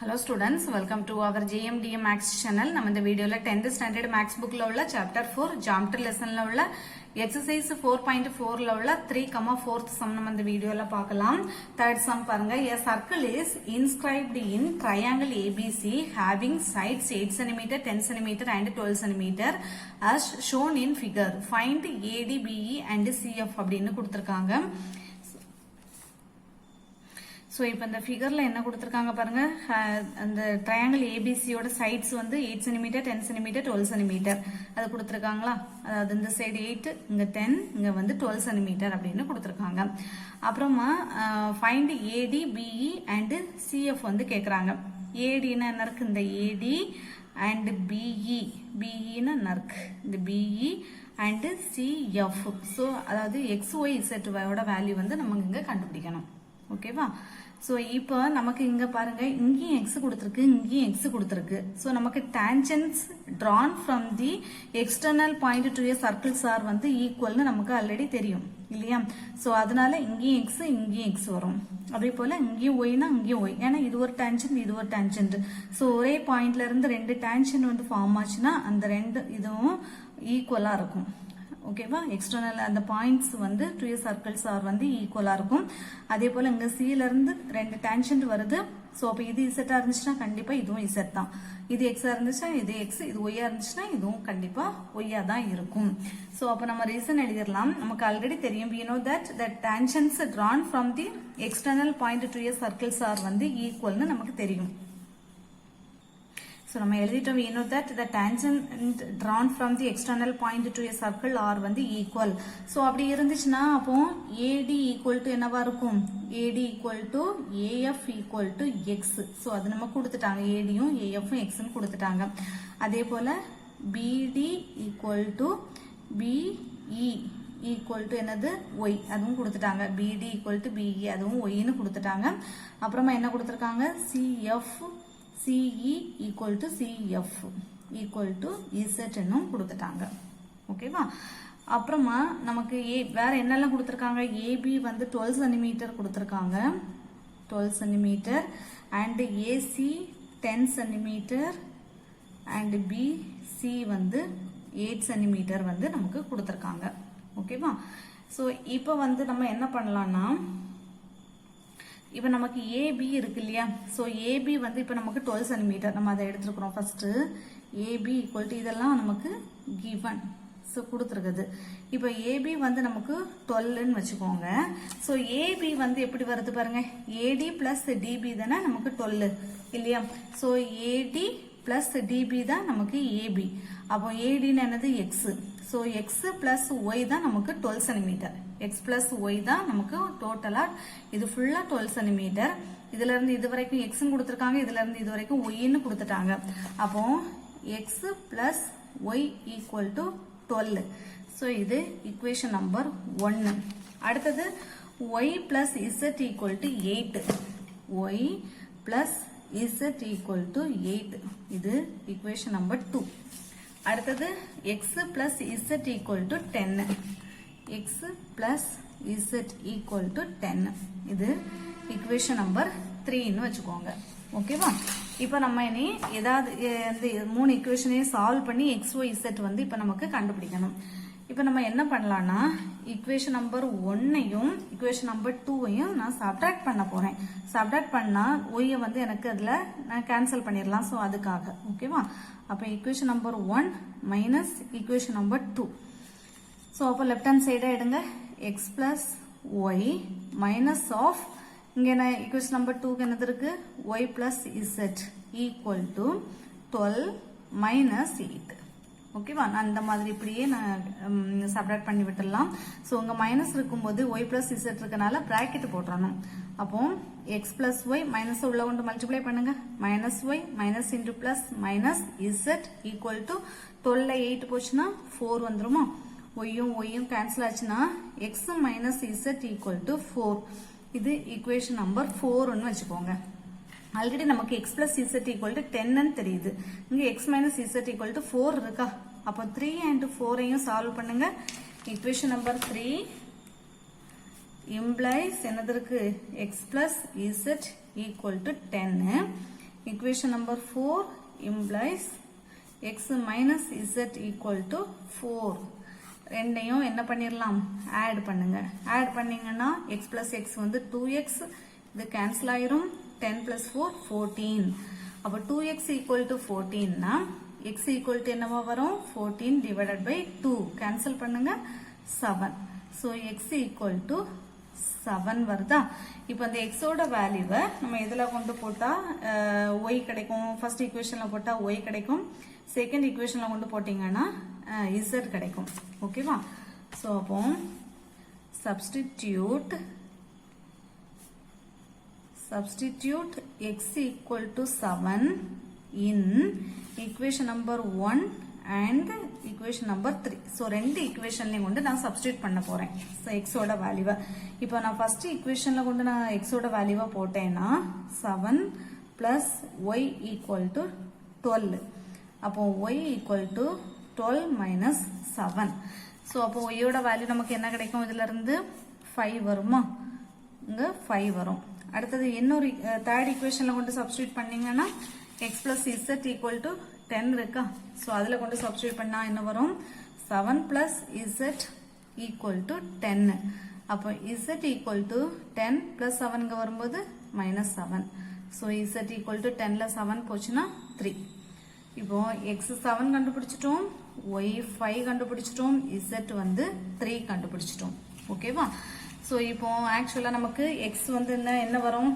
Hello students, welcome to our JMDM Max channel. நம்ம இந்த வீடியோல 10th standard Max bookல உள்ள chapter 4 geometry lessonல உள்ள exercise 4.4ல உள்ள 3,4th sum நம்ம இந்த வீடியோல பார்க்கலாம். Third sum பாருங்க. A circle is inscribed in triangle ABC having sides 8 cm, 10 cm and 12 cm as shown in figure. Find AD, BE and CF அப்படினு கொடுத்திருக்காங்க. So, இப்போ இந்த ஃபிகர்ல என்ன கொடுத்திருக்காங்க பாருங்க அந்த ட்ரையாங்கிள் ஏபிசியோட சைட்ஸ் வந்து 8 cm 10 cm 12 cm அது கொடுத்திருக்காங்களா அதாவது இந்த சைடு 8 இங்க 10 இங்க வந்து 12 cm அப்படினு கொடுத்திருக்காங்க அப்புறமா find AD BE and CF வந்து கேக்குறாங்க ஏடினா என்ன இருக்கு இந்த ஏடி அண்ட் பிஇ பிஇனா என்ன இருக்கு இந்த பிஇ அண்ட் சிஎஃப் சோ அதாவது xy z ஓட வேல்யூ வந்து நம்ம இங்க கண்டுபிடிக்கணும் ஓகேவா சோ இப்போ நமக்கு இங்க பாருங்க இங்கேயும் x கொடுத்திருக்கு இங்கேயும் x கொடுத்திருக்கு சோ நமக்கு tangents drawn from the external point to a circles are வந்து ஈக்குவல்னு நமக்கு ஆல்ரெடி தெரியும் இல்லையா சோ அதனால இங்கேயும் x இங்கேயும் x வரும் அதே போல இங்கேயும் y னா இங்கேயும் y ஏன்னா இது ஒரு tangent இது ஒரு tangent சோ ஒரே பாயிண்ட்ல இருந்து ரெண்டு tangent வந்து ஃபார்ம் ஆச்சுனா அந்த ரெண்டு இதுவும் ஈக்குவலா இருக்கும் ஓகேவா எக்ஸ்டர்னல் அந்த பாயிண்ட்ஸ் வந்து டு சர்க்கிள்ஸ் ஆர் வந்து ஈக்குவலா இருக்கும் அதே போல இங்க சி ல இருந்து ரெண்டு டான்ஜென்ட் வருது சோ அப்ப இது z இருந்துச்சுனா கண்டிப்பா இதுவும் z தான் இது x இருந்துச்சுனா இது x இது y இருந்துச்சுனா இதுவும் கண்டிப்பா y தான் இருக்கும் சோ அப்ப நம்ம ரீசன் எழுதிரலாம் நமக்கு ஆல்ரெடி தெரியும் we know that the tangents drawn from the external point to a circles are வந்து ஈக்குவல்னு நமக்கு தெரியும் So, நம்ம எழுதிட்டோம் we know that the tangent drawn from the external point to a circle are வந்து equal. So, அப்படி இருந்துச்சுனா அப்போ AD equal to என்னவா இருக்கும்? AD equal to AF equal to X. So, அது நம்ம கொடுத்துட்டாங்க ADயும் AFம் Xன்னு கொடுத்துட்டாங்க. அதே போல BD equal to BE equal to என்னது Y அதுவும் கொடுத்துட்டாங்க BD equal to BE அதுவும் Yன்னு கொடுத்துட்டாங்க. அப்புறமா என்ன கொடுத்திருக்காங்க CF CE equal to CF equal to Z என்னும் கொடுத்துட்டாங்க ஓகேவா அப்புறமா நமக்கு வேற என்னெல்லாம் கொடுத்திருக்காங்க AB வந்து 12 cm கொடுத்திருக்காங்க 12 cm and AC 10 cm and BC வந்து 8 cm வந்து நமக்கு கொடுத்திருக்காங்க ஓகேவா சோ இப்போ வந்து நம்ம என்ன பண்ணலாம்னா இப்போ நமக்கு AB இருக்கு இல்லையா சோ AB வந்து இப்போ நமக்கு 12 cm நம்ம அதை எடுத்துக்கிறோம் ஃபர்ஸ்ட் AB equal to இதெல்லாம் நமக்கு given சோ கொடுத்திருக்குது இப்போ AB வந்து நமக்கு 12 ன்னு வெச்சுக்கோங்க சோ AB வந்து எப்படி வருது பாருங்க AD plus DB தானே நமக்கு 12 இல்லையா சோ AD plus DB தான் நமக்கு AB அப்போ AD ன்னு என்னது X so X plus Y தான் நமக்கு 12 cm X plus Y தான் நமக்கு டோட்டலா இது ஃபுல்லா 12 cm இதுல இருந்து இது வரைக்கும் x ன்னு கொடுத்திருக்காங்க இதுல இருந்து இது வரைக்கும் y ன்னு கொடுத்துட்டாங்க அப்போ x plus y equal to 12 so இது ஈக்குவேஷன் நம்பர் 1 அடுத்தது y plus z equal to 8 y plus z equal to 8 இது ஈக்குவேஷன் நம்பர் 2 அடுத்தது x plus z equal to 10 x plus z equal to 10 இது equation number 3 ன்னு வெச்சுக்கோங்க ஓகேவா இப்போ நம்ம இனி ஏதாவது இந்த மூணு ஈக்குவேஷனையும் சால்வ் பண்ணி x y z வந்து இப்போ நமக்கு கண்டுபிடிக்கணும் இப்போ நம்ம என்ன பண்ணலாம்னா ஈக்குவேஷன் நம்பர் 1ஐயும் ஈக்குவேஷன் நம்பர் 2ஐயும் நான் சப்ட்ராக்ட் பண்ண போறேன் சப்ட்ராக்ட் பண்ணா y வந்து எனக்கு அதுல நான் கேன்சல் பண்ணிரலாம் சோ அதுக்காக ஓகேவா அப்ப equation number 1 minus equation number 2 so அப்ப லெஃப்ட் ஹேண்ட் சைடா எடுங்க x plus y minus of இங்க என்ன ஈக்குவேஷன் நம்பர் 2 க்கு என்னது இருக்கு y plus z equal to 12 minus 8 ஓகேவா நான் இந்த மாதிரி இப்படியே நான் சப்ட்ராக்ட் பண்ணி விட்டுறலாம் சோ உங்க மைனஸ் இருக்கும்போது y plus z இருக்கனால பிராக்கெட் போட்றணும் அப்போ x plus y மைனஸ் உள்ள கொண்டு மல்டிப்ளை பண்ணுங்க minus y minus into plus minus z equal to 12 ல 8 போச்சுனா 4 வந்துருமா y கேன்சல் ஆச்சுனா x minus z equal to 4 இது ஈக்குவேஷன் நம்பர் 4 ன்னு வெச்சுக்கோங்க ஆல்ரெடி நமக்கு x plus z equal to 10 ன்னு தெரியுது இங்க x minus z equal to 4 இருக்கா அப்ப 3 and 4 ஐயும் சால்வ் பண்ணுங்க ஈக்குவேஷன் நம்பர் 3 implies என்னது இருக்கு x plus z equal to 10 equation number 4 implies x minus z equal to 4. ரெண்டையும் என்ன பண்ணிரலாம் ஆட் பண்ணுங்க. ஆட் பண்ணீங்கன்னா x plus x வந்து 2x, இது கேன்சல் ஆயிரும். 10 plus 4 14. அப்ப 2x equal to 14 னா x equal to என்னவா வரும் 14 divided by 2 கேன்சல் பண்ணுங்க 7. so x equal to 7 வருதா. இப்போ அந்த x ஓட வேல்யூவை நம்ம எதுல கொண்டு போட்டா y கிடைக்கும். ஃபர்ஸ்ட் ஈக்குவேஷன்ல போட்டா y கிடைக்கும். செகண்ட் ஈக்குவேஷன்ல கொண்டு போட்டீங்கன்னா z கிடைக்கும். ஓகேவா. சோ அப்போ substitute x equal to 7 in equation number 1 and equation number 3. so ரெண்டு ஈக்குவேஷன்லயும் கொண்டு நான் சப்ஸ்டிட்யூட் பண்ண போறேன். so x ஓட வேல்யூவை இப்போ நான் ஃபர்ஸ்ட் ஈக்குவேஷன்ல கொண்டு நான் x ஓட வேல்யூவை போட்டேன்னா 7 plus y equal to 12. அப்போ y equal to 12 minus 7. so அப்போ y ஓட வேல்யூ நமக்கு என்ன கிடைக்கும், இதுல இருந்து 5 வருமா, இங்க 5 வரும். அடுத்தது இன்னொரு தேர்ட் ஈக்குவேஷன்ல கொண்டு சப்ஸ்டிட்யூட் பண்ணீங்கன்னா x plus z equal to 10 இருக்கா. சோ அதுல கொண்டு சப்ஸ்டிட்யூட் பண்ணா என்ன வரும் 7 plus z equal to 10. அப்போ z equal to 10 plus 7 ங்க வரும்போது minus 7. so z equal to 10 ல 7 போச்சுனா 3. இப்போ x 7 கண்டுபிடிச்சிட்டோம், y 5 கண்டுபிடிச்சிட்டோம், z வந்து 3 கண்டுபிடிச்சிட்டோம். ஓகேவா. சோ இப்போ ஆக்சுவலா நமக்கு x வந்து என்ன வரும்,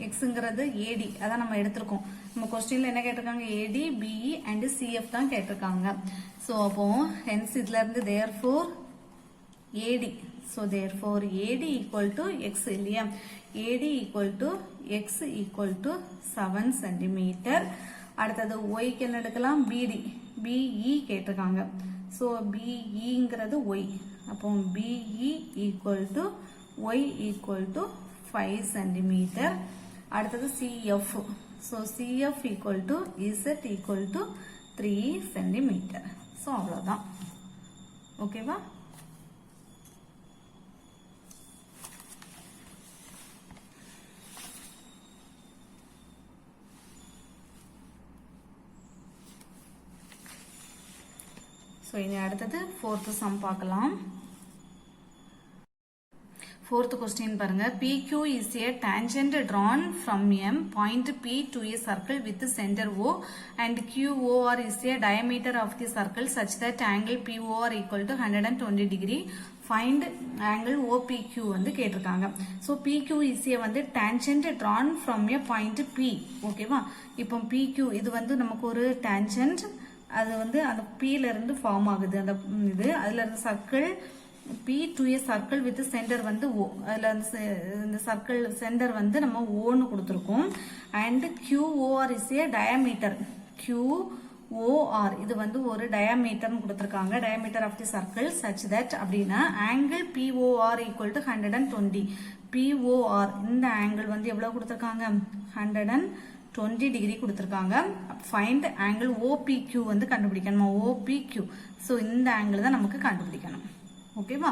xங்கிறது AD அதான் நம்ம எடுத்துறோம். நம்ம क्वेश्चनல என்ன கேட்டிருக்காங்க, AD, BE and CF தான் கேட்டிருக்காங்க. சோ அப்போ hence இதுல இருந்து therefore AD. so therefore AD equal to x இல்லையா. AD equal to x equal to 7 cm. அடுத்தது y க்கு என்ன எடுக்கலாம், BD, BE கேட்டிருக்காங்க. சோ BEங்கிறது y. அப்போ BE equal to y equal to 5 cm. அடுத்தது CF. so CF equal to Z equal to 3 cm. so அவ்வளவுதான். ஓகேவா. so இனி அடுத்தது fourth sum பார்க்கலாம். Fourth question பாருங்க. PQ is a tangent drawn from M point P to a circle with center O and QOR is a diameter of the circle such that angle POR equal to 120 degree. Find angle OPQ வந்து கேட்டிருக்காங்க. So PQ is a வந்து tangent drawn from a point P. ஓகேவா. இப்போ PQ இது வந்து நமக்கு ஒரு tangent, அது வந்து அந்த P ல இருந்து ஃபார்ம் ஆகுது. அந்த இது அதுல இருந்து circle P to a circle with center வந்து O. அதுல இந்த சர்க்கிள் சென்டர் வந்து நம்ம O ன்னு கொடுத்திருக்கோம். and QOR is a diameter. QOR இது வந்து ஒரு diameter ன்னு கொடுத்திருக்காங்க. diameter of the circle such that அப்படினா angle POR equal to 120. POR இந்த angle வந்து எவ்வளவு கொடுத்திருக்காங்க, 120 டிகிரி கொடுத்திருக்காங்க. find angle OPQ வந்து கண்டுபிடிக்கணும். OPQ. so இந்த angle தான் நமக்கு கண்டுபிடிக்கணும். ஓகேவா.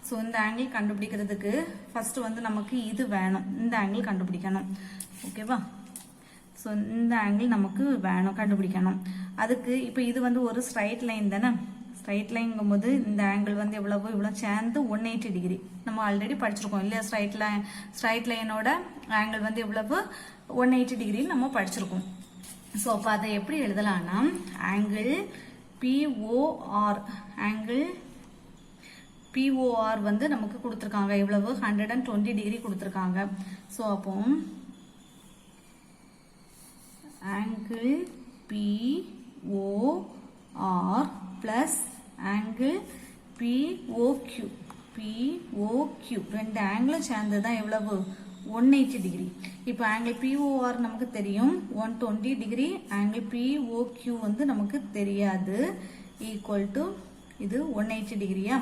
சோ இந்த ஆங்கிள் கண்டுபிடிக்கிறதுக்கு ஃபர்ஸ்ட் வந்து நமக்கு இது வேணும், இந்த ஆங்கிள் கண்டுபிடிக்கணும். ஓகேவா. சோ இந்த ஆங்கிள் நமக்கு வேணும், கண்டுபிடிக்கணும். அதுக்கு இப்போ இது வந்து ஒரு ஸ்ட்ரைட் லைன் தானே. ஸ்ட்ரைட் லைன்ங்கும்போது இந்த ஆங்கிள் வந்து இவ்வளவு சேர்ந்து 180 டிகிரி நம்ம ஆல்ரெடி படிச்சிருக்கோம் இல்லையா. ஸ்ட்ரைட் லைனோட ஆங்கிள் வந்து இவ்வளவு 180 டிகிரி நம்ம படிச்சிருக்கோம். சோ அப்ப அதை எப்படி எழுதலாம்னா ஆங்கிள் POR, ஆங்கிள் POR வந்து நமக்கு கொடுத்திருக்காங்க எவ்வளவு 120 டிகிரி கொடுத்திருக்காங்க. சோ அப்போ angle POR plus angle POQ. ரெண்டு ஆங்கிளும் சேர்ந்ததுதான் எவ்வளவு 180 டிகிரி. இப்போ angle POR நமக்கு தெரியும் 120 டிகிரி, angle POQ வந்து நமக்கு தெரியாது. equal to இது 180 டிகிரியா.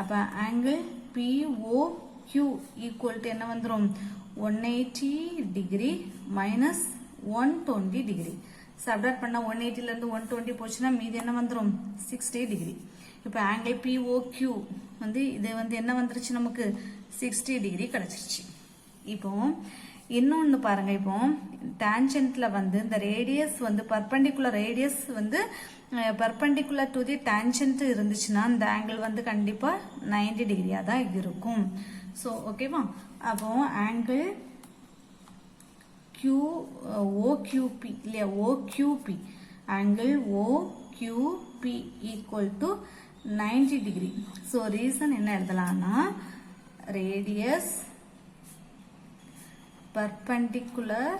அப்ப angle POQ equal to என்ன வந்துரும் 180 டிகிரி minus 120 டிகிரி. சப்ட்ராக்ட் பண்ணா 180 ல இருந்து 120 போச்சுன்னா மீதி என்ன வந்துரும் 60 டிகிரி. இப்போ angle POQ வந்து இது வந்து என்ன வந்துருச்சு நமக்கு 60 டிகிரி கிடைச்சிருச்சு. இப்போ இன்னொன்று பாருங்க, இப்போ டான்ஜென்ட்ல வந்து இந்த ரேடியஸ் வந்து பர்பண்டிகுலர் ரேடியஸ் வந்து பர்பண்டிகுலர் டு தி டான்ஜென்ட் இருந்துச்சுன்னா இந்த ஆங்கிள் வந்து கண்டிப்பா 90 டிகிரியா தான் இருக்கும். ஸோ ஓகேவா, அப்போ ஆங்கிள் OQP இல்லையா, OQP angle OQP equal to 90 degree. So reason என்ன எழுதலாம்னா radius perpendicular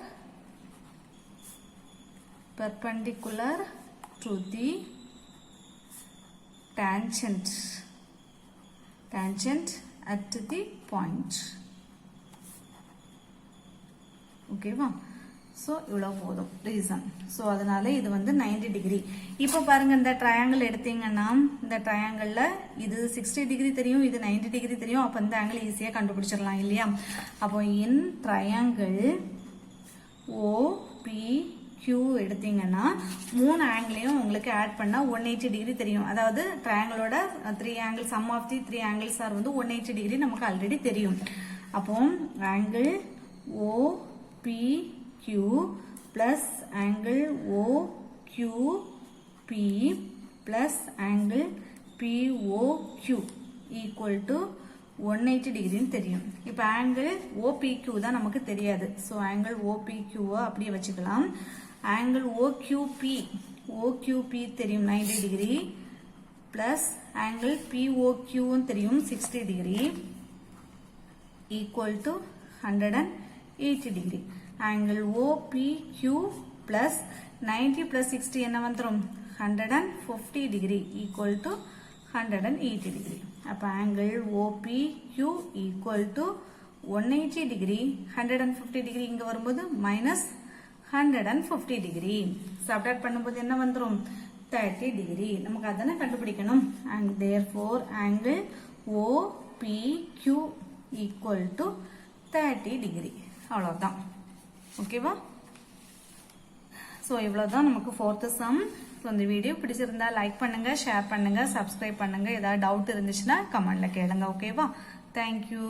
to the tangent at the point. ஓகேவா, ஸோ இவ்வளோ போதும் ரீசன். ஸோ அதனால இது வந்து 90 டிகிரி. இப்போ பாருங்க, இந்த ட்ரையாங்கிள் எடுத்தீங்கன்னா இந்த ட்ரையாங்கிளில் இது 60 டிகிரி தெரியும், இது 90 டிகிரி தெரியும். அப்போ இந்த ஆங்கிள் ஈஸியாக கண்டுபிடிச்சிடலாம் இல்லையா. அப்போ இன் ட்ரையாங்கிள் OPQ எடுத்தீங்கன்னா 3 ஆங்கிளையும் உங்களுக்கு ஆட் பண்ணால் 180 டிகிரி தெரியும். அதாவது ட்ரையாங்கிளோட 3 angle sum of the 3 angles are வந்து 180 டிகிரி நமக்கு ஆல்ரெடி தெரியும். அப்போ angle OPQ plus angle OQP plus angle POQ equal to 180 டிகிரின்னு தெரியும். இப்போ ஆங்கிள் OPQ தான் நமக்கு தெரியாது. ஸோ ஆங்கிள் OPQ அப்படியே வச்சுக்கலாம். ஆங்கிள் OQP தெரியும் 90 டிகிரி பிளஸ் ஆங்கிள் POQ தெரியும் 60 degree equal to 180 degree. Angle OPQ plus 90 plus 60 என்ன வந்துரும் 150 டிகிரி ஈக்குவல் டு 180 டிகிரி. அப்போ angle OPQ equal to 180 degree, 150 degree இங்கே வரும்போது மைனஸ் 150 டிகிரி. சப்ட்ராக்ட் பண்ணும்போது என்ன வந்துடும் 30 டிகிரி. நமக்கு அதானே கண்டுபிடிக்கணும். And therefore angle OPQ equal to 30 degree. அவ்வளோதான். ஓகேவா, ஸோ இவ்வளோதான் நமக்கு 4th சம். ஸோ இந்த வீடியோ பிடிச்சிருந்தா லைக் பண்ணுங்க, ஷேர் பண்ணுங்க, சப்ஸ்கிரைப் பண்ணுங்க. ஏதாவது டவுட் இருந்துச்சுன்னா கமெண்ட்ல கேளுங்க. ஓகேவா, தேங்க்யூ.